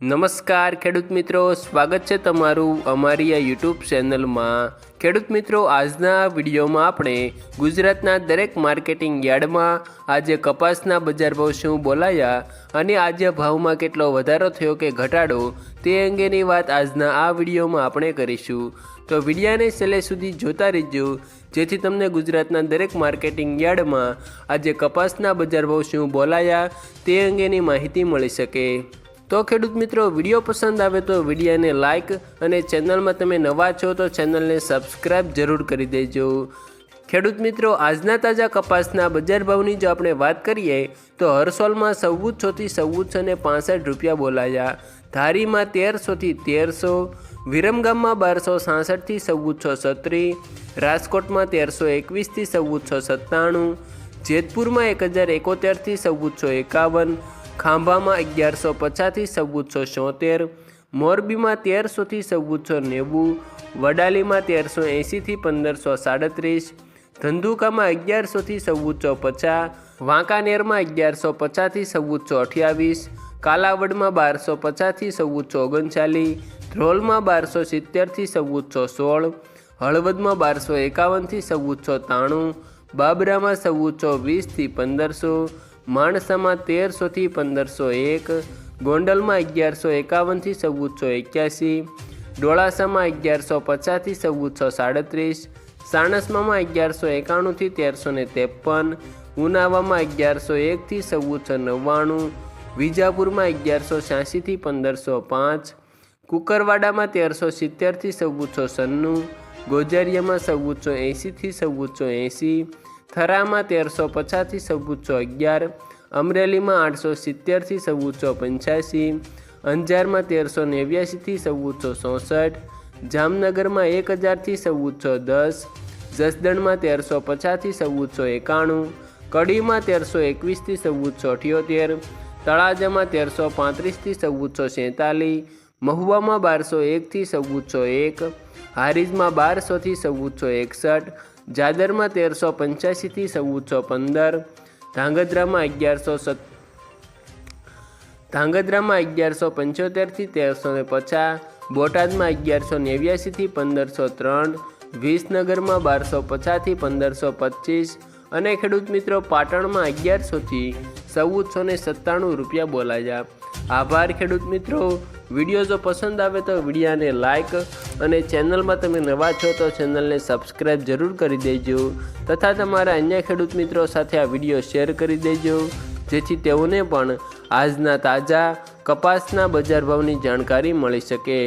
નમસ્કાર ખેડૂત મિત્રો, સ્વાગત છે તમારું અમારી આ યુટ્યુબ ચેનલમાં। ખેડૂત મિત્રો, આજના વિડીયોમાં આપણે ગુજરાતના દરેક માર્કેટિંગ યાર્ડમાં આજે કપાસના બજાર ભાવ શું બોલાયા અને આજે ભાવમાં કેટલો વધારો થયો કે ઘટાડો તે અંગેની વાત આજના આ વિડીયોમાં આપણે કરીશું। તો વિડીયોને છેલ્લે સુધી જોતા રહેજો, જેથી તમને ગુજરાતના દરેક માર્કેટિંગ યાર્ડમાં આજે કપાસના બજાર ભાવ શું બોલાયા તે અંગેની માહિતી મળી શકે। તો ખેડૂત મિત્રો, વિડીયો પસંદ આવે તો વિડીયોને લાઇક અને ચેનલમાં તમે નવા છો તો ચેનલને સબસ્ક્રાઈબ જરૂર કરી દેજો। ખેડૂત મિત્રો, આજના તાજા કપાસના બજાર ભાવની જો આપણે વાત કરીએ તો હરસોલમાં 1400 થી 1465 રૂપિયા બોલાયા, ધારીમાં 1300 થી 1300, વિરમગામમાં 1266 થી 1436, રાજકોટમાં 1321 થી 1497, જેતપુરમાં 1071 થી 1451, ખાંભામાં 1150 થી 1476, મોરબીમાં 1300 થી 1490, વડાલીમાં 1380 થી 1537, ધંધુકામાં 1100 થી 1450, વાંકાનેરમાં 1150 થી 1428, કાલાવડમાં 1250 થી 1439, ધ્રોલમાં 1270 થી 1416, હળવદમાં 1251 થી 1493, બાબરામાં 1420 થી 1500, માણસામાં 1300 થી 1501, ગોંડલમાં 1151 થી 1481, ડોળાસામાં 1150 થી 1437, સાણસમામાં 1191 થી 1353, ઉનાવામાં 1101 થી 1499, વિજાપુરમાં 1186 થી 1505, કુકરવાડામાં 1370 થી 1496, ગોજારિયામાં 1480 થી 1480, થરામાં 1350 થી 1411, અમરેલીમાં 870 થી 1485, અંજારમાં 1389 થી 1464, જામનગરમાં 1000 થી 1410, જસદણમાં 1350 થી 1491, કડીમાં 1321 થી 1478, તળાજામાં 1335 થી 1447, મહુવામાં 1201 થી 1401, હારીજમાં 1200 થી 1461, જાદરમાં 1385 થી 1415, ધાંગધ્રામાં 1175 થી 1350, બોટાદમાં 1189 થી 1503, વિસનગરમાં 1250 થી 1525 અને ખેડૂત મિત્રો, પાટણમાં 1100 થી 1497 રૂપિયા બોલાયા। આભાર ખેડૂત મિત્રો। વિડીયો જો પસંદ આવે તો વિડીયોને લાઇક અને ચેનલમાં તમે નવા છો તો ચેનલને સબસ્ક્રાઈબ જરૂર કરી દેજો તથા તમારા અન્ય ખેડૂત મિત્રો સાથે આ વિડીયો શેર કરી દેજો, જેથી તેઓને પણ આજના તાજા કપાસના બજાર ભાવની જાણકારી મળી શકે।